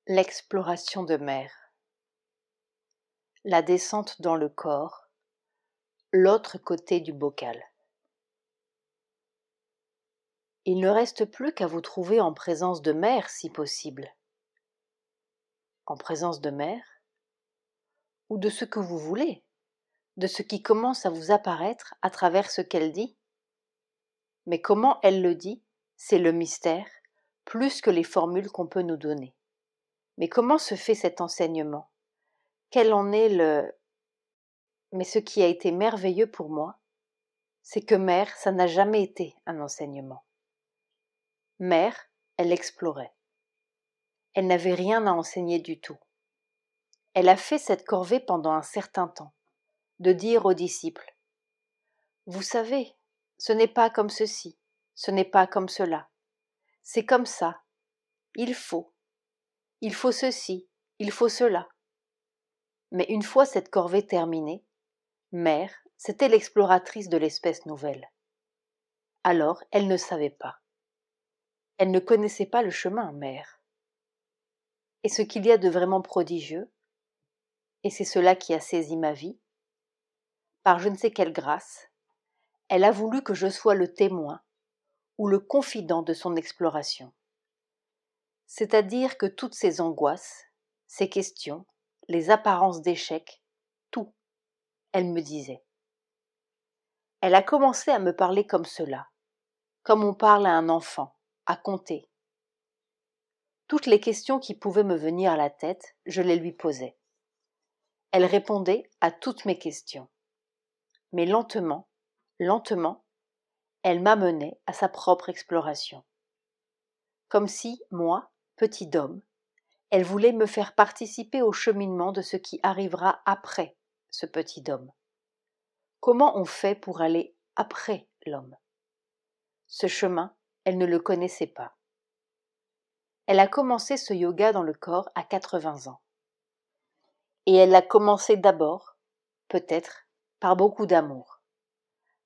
L'exploration de mer. La descente dans le corps, l'autre côté du bocal. Il ne reste plus qu'à vous trouver en présence de mer si possible. En présence de mer, ou de ce que vous voulez, de ce qui commence à vous apparaître à travers ce qu'elle dit. Mais comment elle le dit, c'est le mystère, plus que les formules qu'on peut nous donner. Mais comment se fait cet enseignement? Quel en est le... Mais ce qui a été merveilleux pour moi, c'est que Mère, ça n'a jamais été un enseignement. Mère, elle explorait. Elle n'avait rien à enseigner du tout. Elle a fait cette corvée pendant un certain temps, de dire aux disciples, « Vous savez, ce n'est pas comme ceci, ce n'est pas comme cela, c'est comme ça, il faut ceci, il faut cela. » Mais une fois cette corvée terminée, Mère, c'était l'exploratrice de l'espèce nouvelle. Alors, elle ne savait pas. Elle ne connaissait pas le chemin, Mère. Et ce qu'il y a de vraiment prodigieux, et c'est cela qui a saisi ma vie, par je ne sais quelle grâce, elle a voulu que je sois le témoin ou le confident de son exploration. C'est-à-dire que toutes ces angoisses, ces questions, les apparences d'échec, tout, elle me disait. Elle a commencé à me parler comme cela, comme on parle à un enfant, à compter. Toutes les questions qui pouvaient me venir à la tête, je les lui posais. Elle répondait à toutes mes questions. Mais lentement, elle m'amenait à sa propre exploration. Comme si, moi, petit homme, elle voulait me faire participer au cheminement de ce qui arrivera après ce petit homme. Comment on fait pour aller après l'homme? Ce chemin, elle ne le connaissait pas. Elle a commencé ce yoga dans le corps à 80 ans. Et elle a commencé d'abord, peut-être, par beaucoup d'amour.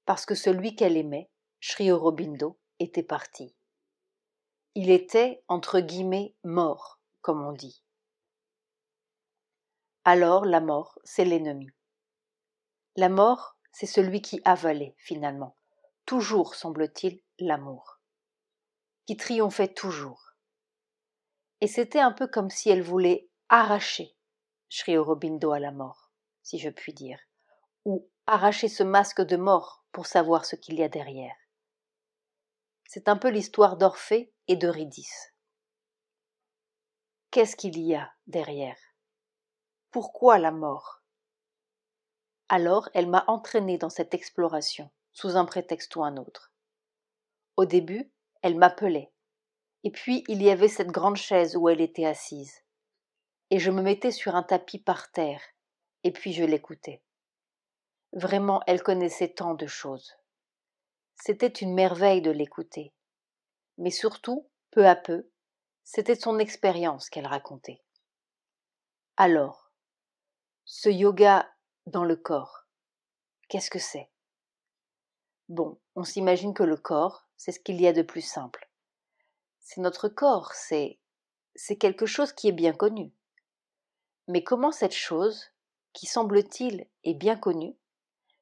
Parce que celui qu'elle aimait, Sri Aurobindo, était parti. Il était, entre guillemets, mort, comme on dit. Alors la mort, c'est l'ennemi. La mort, c'est celui qui avalait, finalement, toujours, semble-t-il, l'amour, qui triomphait toujours. Et c'était un peu comme si elle voulait arracher Sri Aurobindo à la mort, si je puis dire, ou arracher ce masque de mort pour savoir ce qu'il y a derrière. C'est un peu l'histoire d'Orphée et d'Eurydice. Qu'est-ce qu'il y a derrière? Pourquoi la mort? Alors elle m'a entraînée dans cette exploration, sous un prétexte ou un autre. Au début, elle m'appelait, et puis il y avait cette grande chaise où elle était assise. Et je me mettais sur un tapis par terre, et puis je l'écoutais. Vraiment, elle connaissait tant de choses. C'était une merveille de l'écouter. Mais surtout, peu à peu, c'était son expérience qu'elle racontait. Alors, ce yoga dans le corps, qu'est-ce que c'est? Bon, on s'imagine que le corps, c'est ce qu'il y a de plus simple. C'est notre corps, c'est quelque chose qui est bien connu. Mais comment cette chose, qui semble-t-il est bien connue,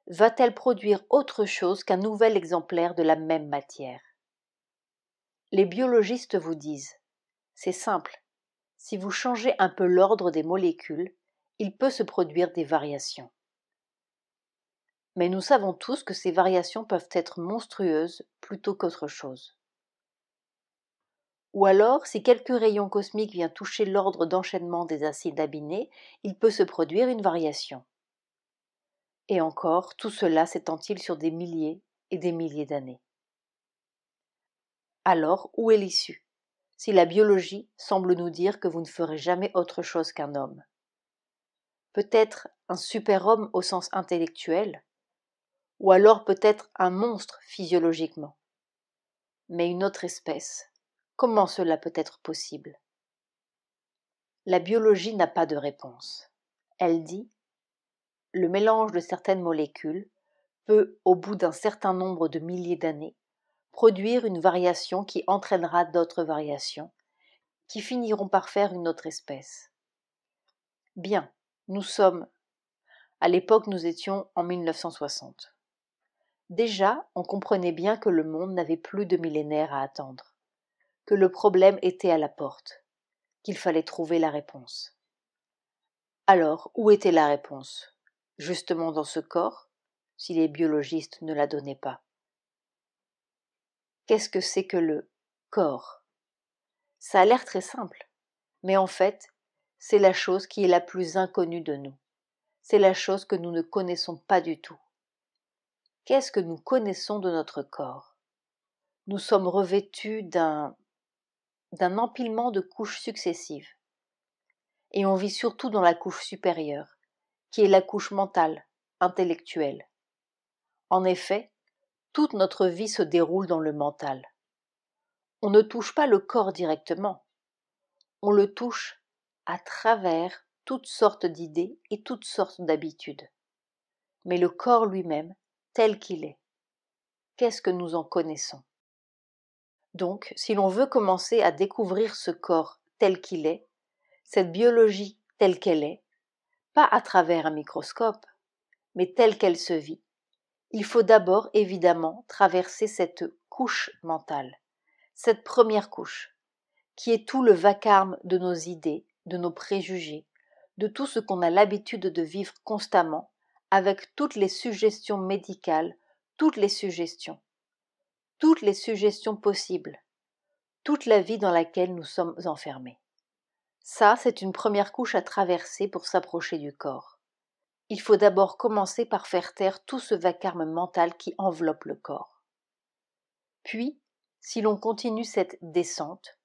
va-t-elle produire autre chose qu'un nouvel exemplaire de la même matière? Les biologistes vous disent, c'est simple, si vous changez un peu l'ordre des molécules, il peut se produire des variations. Mais nous savons tous que ces variations peuvent être monstrueuses plutôt qu'autre chose. Ou alors, si quelques rayons cosmiques viennent toucher l'ordre d'enchaînement des acides aminés, il peut se produire une variation. Et encore, tout cela s'étend-il sur des milliers et des milliers d'années. Alors, où est l'issue, si la biologie semble nous dire que vous ne ferez jamais autre chose qu'un homme? Peut-être un super-homme au sens intellectuel, ou alors peut-être un monstre physiologiquement. Mais une autre espèce, comment cela peut être possible? La biologie n'a pas de réponse. Elle dit, le mélange de certaines molécules peut, au bout d'un certain nombre de milliers d'années, produire une variation qui entraînera d'autres variations, qui finiront par faire une autre espèce. Bien, à l'époque nous étions en 1960. Déjà, on comprenait bien que le monde n'avait plus de millénaires à attendre, que le problème était à la porte, qu'il fallait trouver la réponse. Alors, où était la réponse? Justement dans ce corps, si les biologistes ne la donnaient pas. Qu'est-ce que c'est que le corps? Ça a l'air très simple, mais en fait, c'est la chose qui est la plus inconnue de nous. C'est la chose que nous ne connaissons pas du tout. Qu'est-ce que nous connaissons de notre corps? Nous sommes revêtus d'un empilement de couches successives. Et on vit surtout dans la couche supérieure, qui est la couche mentale, intellectuelle. En effet, toute notre vie se déroule dans le mental. On ne touche pas le corps directement, on le touche à travers toutes sortes d'idées et toutes sortes d'habitudes. Mais le corps lui-même, tel qu'il est, qu'est-ce que nous en connaissons? Donc, si l'on veut commencer à découvrir ce corps tel qu'il est, cette biologie telle qu'elle est, pas à travers un microscope, mais telle qu'elle se vit, il faut d'abord évidemment traverser cette couche mentale, cette première couche, qui est tout le vacarme de nos idées, de nos préjugés, de tout ce qu'on a l'habitude de vivre constamment, avec toutes les suggestions médicales, toutes les suggestions possibles, toute la vie dans laquelle nous sommes enfermés. Ça, c'est une première couche à traverser pour s'approcher du corps. Il faut d'abord commencer par faire taire tout ce vacarme mental qui enveloppe le corps. Puis, si l'on continue cette descente,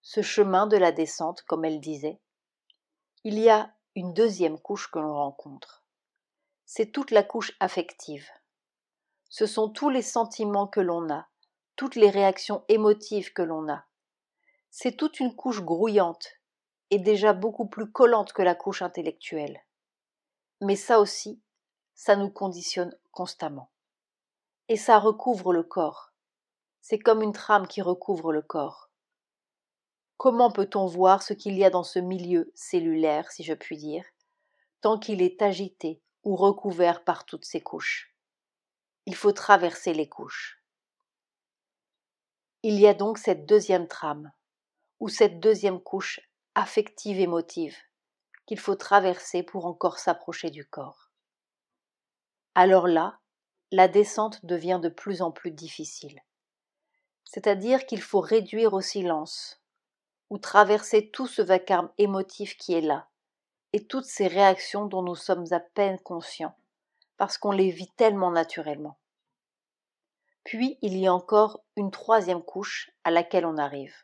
ce chemin de la descente, comme elle disait, il y a une deuxième couche que l'on rencontre. C'est toute la couche affective. Ce sont tous les sentiments que l'on a, toutes les réactions émotives que l'on a. C'est toute une couche grouillante et déjà beaucoup plus collante que la couche intellectuelle. Mais ça aussi, ça nous conditionne constamment. Et ça recouvre le corps. C'est comme une trame qui recouvre le corps. Comment peut-on voir ce qu'il y a dans ce milieu cellulaire, si je puis dire, tant qu'il est agité ou recouvert par toutes ces couches? Il faut traverser les couches. Il y a donc cette deuxième trame, ou cette deuxième couche affective-émotive, qu'il faut traverser pour encore s'approcher du corps. Alors là, la descente devient de plus en plus difficile. C'est-à-dire qu'il faut réduire au silence, ou traverser tout ce vacarme émotif qui est là, et toutes ces réactions dont nous sommes à peine conscients, parce qu'on les vit tellement naturellement. Puis il y a encore une troisième couche à laquelle on arrive.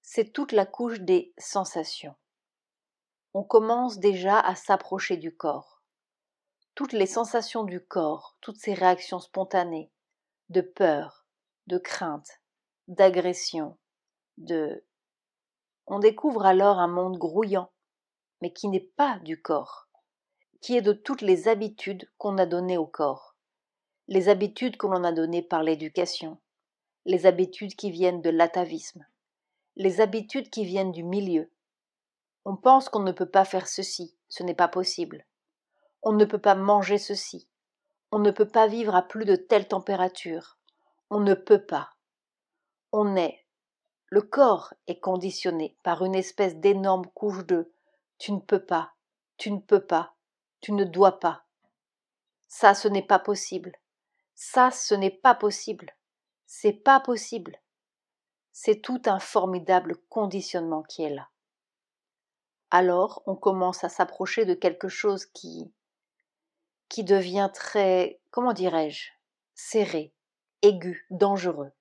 C'est toute la couche des sensations. On commence déjà à s'approcher du corps. Toutes les sensations du corps, toutes ces réactions spontanées, de peur, de crainte, d'agression, On découvre alors un monde grouillant, mais qui n'est pas du corps, qui est de toutes les habitudes qu'on a données au corps, les habitudes que l'on a données par l'éducation, les habitudes qui viennent de l'atavisme, les habitudes qui viennent du milieu. On pense qu'on ne peut pas faire ceci, ce n'est pas possible. On ne peut pas manger ceci. On ne peut pas vivre à plus de telle température. On ne peut pas. Le corps est conditionné par une espèce d'énorme couche de « tu ne peux pas, tu ne peux pas, tu ne dois pas ». Ça, ce n'est pas possible. Ça, ce n'est pas possible. C'est pas possible. C'est tout un formidable conditionnement qui est là. Alors, on commence à s'approcher de quelque chose qui devient très, comment dirais-je, serré, aigu, dangereux.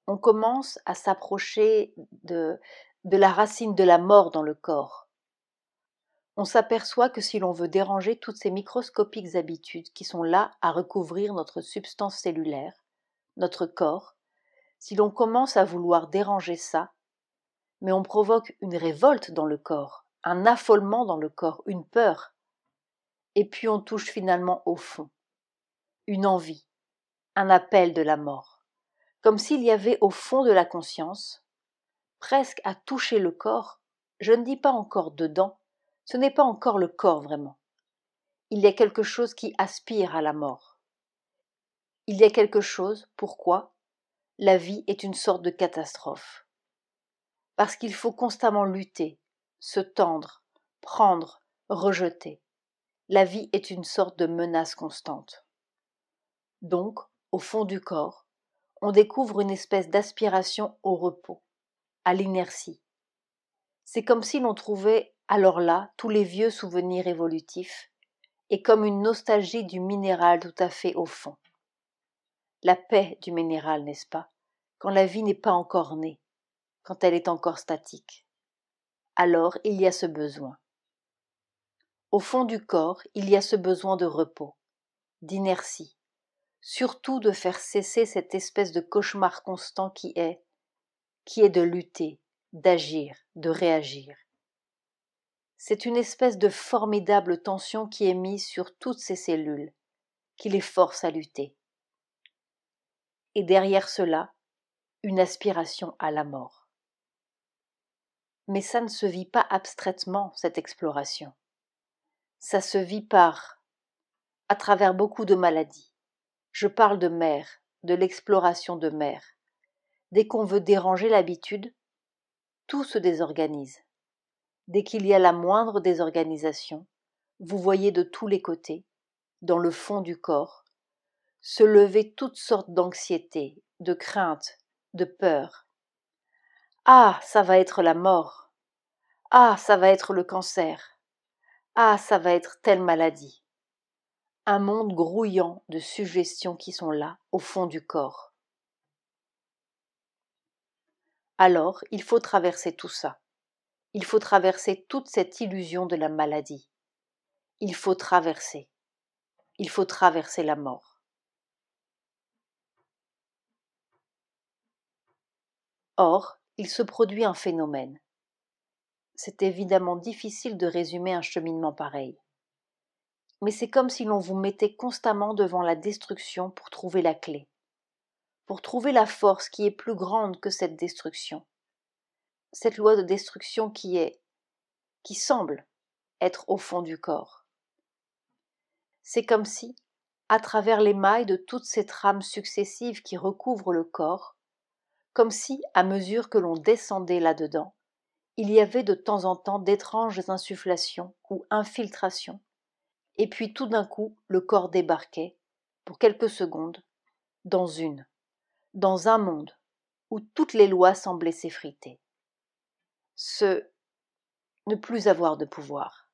On commence à s'approcher de la racine de la mort dans le corps. On s'aperçoit que si l'on veut déranger toutes ces microscopiques habitudes qui sont là à recouvrir notre substance cellulaire, notre corps, si l'on commence à vouloir déranger ça, mais on provoque une révolte dans le corps, un affolement dans le corps, une peur, et puis on touche finalement au fond, une envie, un appel de la mort, comme s'il y avait au fond de la conscience, presque à toucher le corps, je ne dis pas encore dedans, ce n'est pas encore le corps vraiment. Il y a quelque chose qui aspire à la mort. Il y a quelque chose, pourquoi? La vie est une sorte de catastrophe. Parce qu'il faut constamment lutter, se tendre, prendre, rejeter. La vie est une sorte de menace constante. Donc, au fond du corps, on découvre une espèce d'aspiration au repos, à l'inertie. C'est comme si l'on trouvait alors là tous les vieux souvenirs évolutifs, et comme une nostalgie du minéral tout à fait au fond. La paix du minéral, n'est-ce pas, quand la vie n'est pas encore née, quand elle est encore statique. Alors il y a ce besoin. Au fond du corps, il y a ce besoin de repos, d'inertie, surtout de faire cesser cette espèce de cauchemar constant qui est de lutter, d'agir, de réagir. C'est une espèce de formidable tension qui est mise sur toutes ces cellules, qui les force à lutter. Et derrière cela, une aspiration à la mort. Mais ça ne se vit pas abstraitement, cette exploration. Ça se vit à travers beaucoup de maladies. Je parle de mer, de l'exploration de mer. Dès qu'on veut déranger l'habitude, tout se désorganise. Dès qu'il y a la moindre désorganisation, vous voyez de tous les côtés, dans le fond du corps, se lever toutes sortes d'anxiétés, de craintes, de peurs. Ah, ça va être la mort. Ah, ça va être le cancer. Ah, ça va être telle maladie. Un monde grouillant de suggestions qui sont là, au fond du corps. Alors, il faut traverser tout ça. Il faut traverser toute cette illusion de la maladie. Il faut traverser. Il faut traverser la mort. Or, il se produit un phénomène. C'est évidemment difficile de résumer un cheminement pareil. Mais c'est comme si l'on vous mettait constamment devant la destruction pour trouver la clé, pour trouver la force qui est plus grande que cette destruction. Cette loi de destruction qui semble être au fond du corps. C'est comme si, à travers les mailles de toutes ces trames successives qui recouvrent le corps, comme si, à mesure que l'on descendait là-dedans, il y avait de temps en temps d'étranges insufflations ou infiltrations, et puis tout d'un coup le corps débarquait, pour quelques secondes, dans un monde où toutes les lois semblaient s'effriter. Ce ne plus avoir de pouvoir,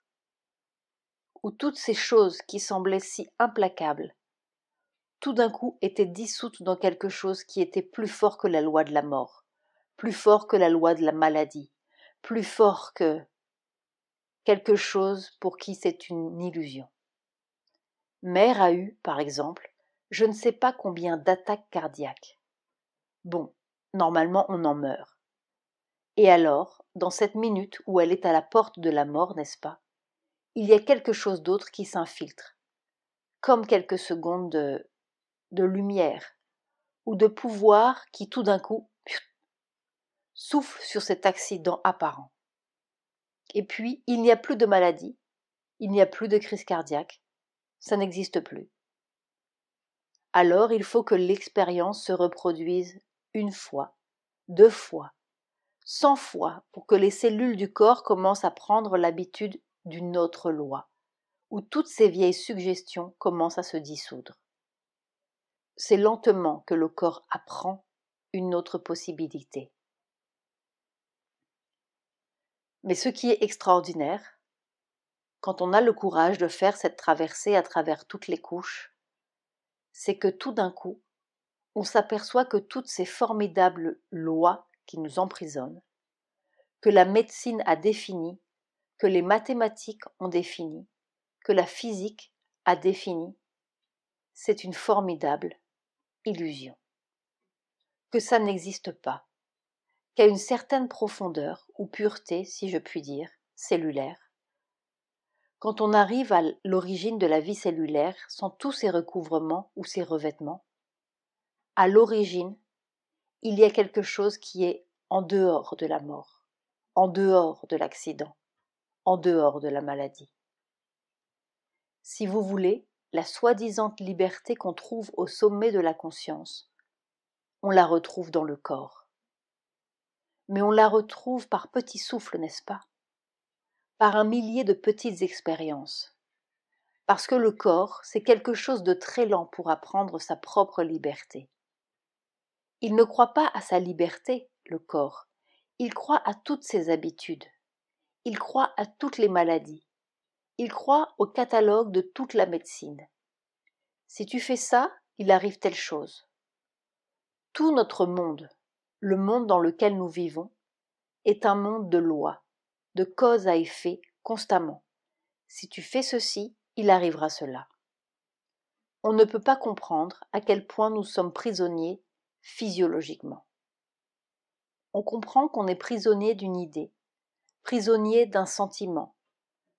où toutes ces choses qui semblaient si implacables, tout d'un coup étaient dissoutes dans quelque chose qui était plus fort que la loi de la mort, plus fort que la loi de la maladie, plus fort que quelque chose pour qui c'est une illusion. Mère a eu, par exemple, je ne sais pas combien d'attaques cardiaques. Bon, normalement on en meurt. Et alors, dans cette minute où elle est à la porte de la mort, n'est-ce pas, il y a quelque chose d'autre qui s'infiltre, comme quelques secondes de lumière ou de pouvoir qui tout d'un coup souffle sur cet accident apparent. Et puis, il n'y a plus de maladie, il n'y a plus de crise cardiaque, ça n'existe plus. Alors il faut que l'expérience se reproduise une fois, 2 fois, 100 fois pour que les cellules du corps commencent à prendre l'habitude d'une autre loi, où toutes ces vieilles suggestions commencent à se dissoudre. C'est lentement que le corps apprend une autre possibilité. Mais ce qui est extraordinaire, quand on a le courage de faire cette traversée à travers toutes les couches, c'est que tout d'un coup, on s'aperçoit que toutes ces formidables lois qui nous emprisonnent, que la médecine a définies, que les mathématiques ont définies, que la physique a définies, c'est une formidable illusion. Que ça n'existe pas, qu'à une certaine profondeur ou pureté, si je puis dire, cellulaire, quand on arrive à l'origine de la vie cellulaire sans tous ces recouvrements ou ces revêtements, à l'origine, il y a quelque chose qui est en dehors de la mort, en dehors de l'accident, en dehors de la maladie. Si vous voulez, la soi-disant liberté qu'on trouve au sommet de la conscience, on la retrouve dans le corps. Mais on la retrouve par petits souffles, n'est-ce pas? Par un millier de petites expériences. Parce que le corps, c'est quelque chose de très lent pour apprendre sa propre liberté. Il ne croit pas à sa liberté, le corps. Il croit à toutes ses habitudes. Il croit à toutes les maladies. Il croit au catalogue de toute la médecine. Si tu fais ça, il arrive telle chose. Tout notre monde, le monde dans lequel nous vivons, est un monde de lois, de cause à effet constamment. Si tu fais ceci, il arrivera cela. On ne peut pas comprendre à quel point nous sommes prisonniers physiologiquement. On comprend qu'on est prisonnier d'une idée, prisonnier d'un sentiment,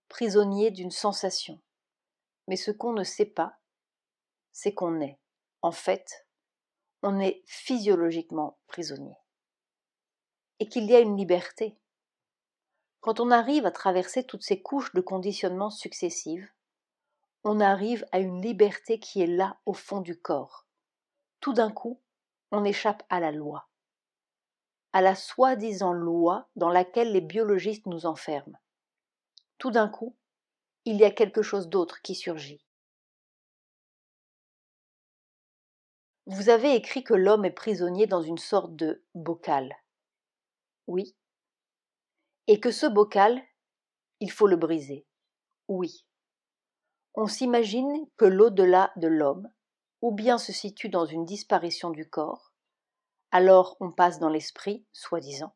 prisonnier d'une sensation. Mais ce qu'on ne sait pas, c'est qu'on est, en fait, on est physiologiquement prisonnier. Et qu'il y a une liberté. Quand on arrive à traverser toutes ces couches de conditionnements successives, on arrive à une liberté qui est là au fond du corps. Tout d'un coup, on échappe à la loi, à la soi-disant loi dans laquelle les biologistes nous enferment. Tout d'un coup, il y a quelque chose d'autre qui surgit. Vous avez écrit que l'homme est prisonnier dans une sorte de bocal. Oui. Et que ce bocal, il faut le briser. Oui. On s'imagine que l'au-delà de l'homme, ou bien se situe dans une disparition du corps, alors on passe dans l'esprit, soi-disant,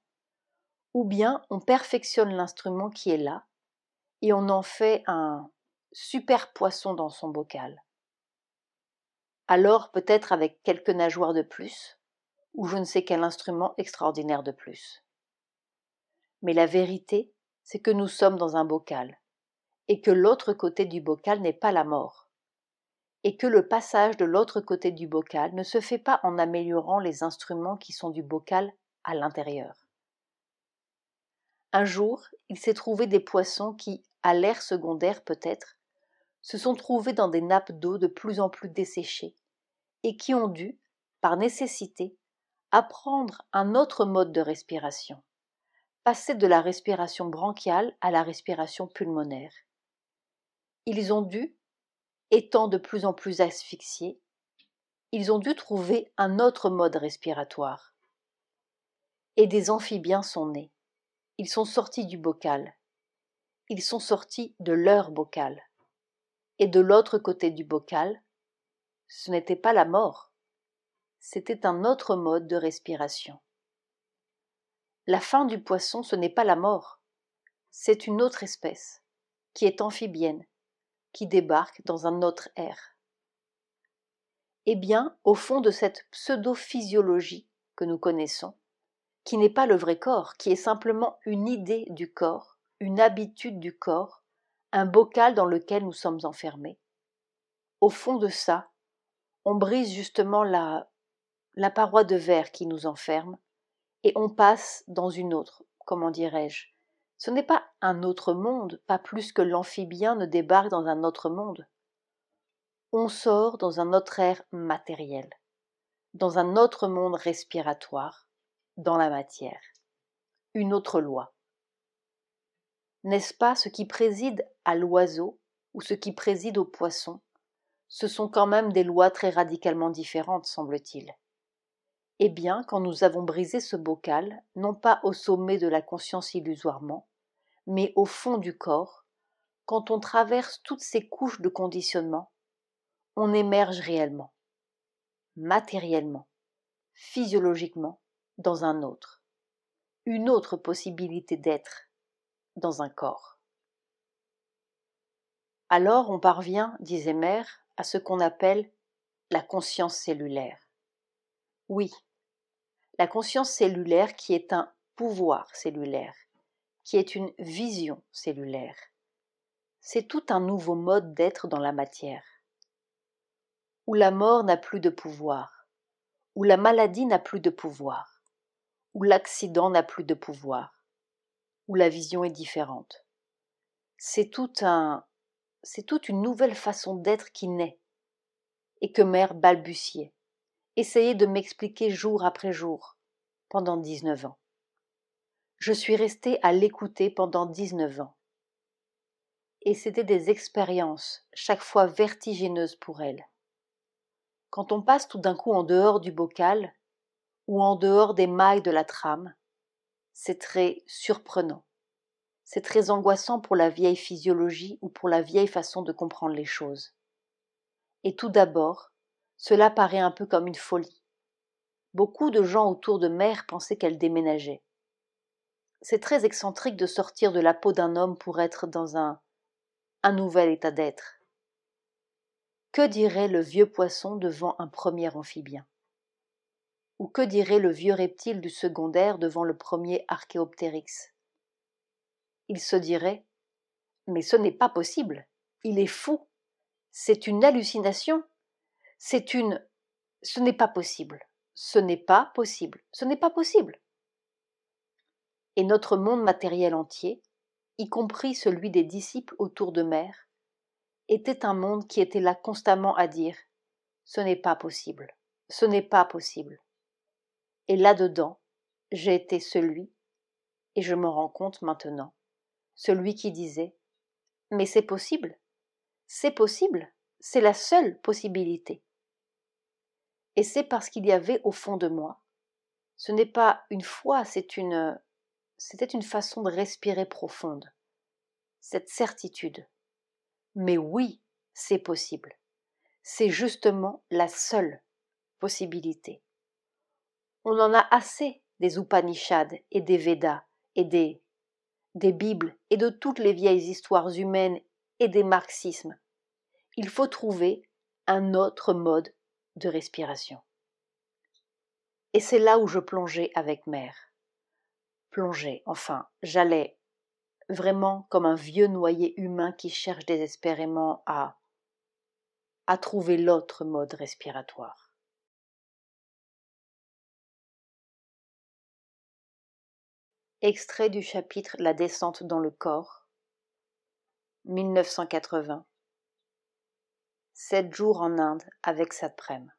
ou bien on perfectionne l'instrument qui est là, et on en fait un super poisson dans son bocal. Alors peut-être avec quelques nageoires de plus, ou je ne sais quel instrument extraordinaire de plus. Mais la vérité, c'est que nous sommes dans un bocal, et que l'autre côté du bocal n'est pas la mort, et que le passage de l'autre côté du bocal ne se fait pas en améliorant les instruments qui sont du bocal à l'intérieur. Un jour, il s'est trouvé des poissons qui, à l'ère secondaire peut-être, se sont trouvés dans des nappes d'eau de plus en plus desséchées, et qui ont dû, par nécessité, apprendre un autre mode de respiration, passer de la respiration bronchiale à la respiration pulmonaire. Ils ont dû, étant de plus en plus asphyxiés, ils ont dû trouver un autre mode respiratoire. Et des amphibiens sont nés. Ils sont sortis du bocal. Ils sont sortis de leur bocal. Et de l'autre côté du bocal, ce n'était pas la mort, c'était un autre mode de respiration. La fin du poisson, ce n'est pas la mort, c'est une autre espèce, qui est amphibienne, qui débarque dans un autre air. Eh bien, au fond de cette pseudo-physiologie que nous connaissons, qui n'est pas le vrai corps, qui est simplement une idée du corps, une habitude du corps, un bocal dans lequel nous sommes enfermés, au fond de ça, on brise justement la paroi de verre qui nous enferme et on passe dans une autre, comment dirais-je. Ce n'est pas un autre monde, pas plus que l'amphibien ne débarque dans un autre monde. On sort dans un autre air matériel, dans un autre monde respiratoire, dans la matière. Une autre loi. N'est-ce pas ce qui préside à l'oiseau ou ce qui préside au poisson? Ce sont quand même des lois très radicalement différentes, semble-t-il. Eh bien, quand nous avons brisé ce bocal, non pas au sommet de la conscience illusoirement, mais au fond du corps, quand on traverse toutes ces couches de conditionnement, on émerge réellement, matériellement, physiologiquement, dans un autre, une autre possibilité d'être, dans un corps. Alors on parvient, disait Mère, à ce qu'on appelle la conscience cellulaire. Oui, la conscience cellulaire qui est un pouvoir cellulaire, qui est une vision cellulaire. C'est tout un nouveau mode d'être dans la matière, où la mort n'a plus de pouvoir, où la maladie n'a plus de pouvoir, où l'accident n'a plus de pouvoir, où la vision est différente. C'est toute une nouvelle façon d'être qui naît, et que mère balbutiait, essayait de m'expliquer jour après jour, pendant 19 ans. Je suis restée à l'écouter pendant 19 ans. Et c'était des expériences, chaque fois vertigineuses pour elle. Quand on passe tout d'un coup en dehors du bocal, ou en dehors des mailles de la trame, c'est très surprenant. C'est très angoissant pour la vieille physiologie ou pour la vieille façon de comprendre les choses. Et tout d'abord, cela paraît un peu comme une folie. Beaucoup de gens autour de Mère pensaient qu'elle déménageait. C'est très excentrique de sortir de la peau d'un homme pour être dans un nouvel état d'être. Que dirait le vieux poisson devant un premier amphibien? Ou que dirait le vieux reptile du secondaire devant le premier Archéoptérix? Il se dirait: mais ce n'est pas possible, il est fou, c'est une hallucination, ce n'est pas possible, ce n'est pas possible, ce n'est pas possible. Et notre monde matériel entier, y compris celui des disciples autour de Mère, était un monde qui était là constamment à dire: ce n'est pas possible, ce n'est pas possible. Et là-dedans, j'ai été celui, et je me rends compte maintenant, celui qui disait: mais c'est possible, c'est la seule possibilité. Et c'est parce qu'il y avait au fond de moi, ce n'est pas une foi, c'était une façon de respirer profonde, cette certitude. Mais oui, c'est possible. C'est justement la seule possibilité. On en a assez des Upanishads et des Védas et des Bibles et de toutes les vieilles histoires humaines et des marxismes. Il faut trouver un autre mode de respiration. Et c'est là où je plongeais avec Mère. Plongeais, enfin, j'allais vraiment comme un vieux noyé humain qui cherche désespérément à trouver l'autre mode respiratoire. Extrait du chapitre La descente dans le corps, 1980. 7 jours en Inde avec Satprem.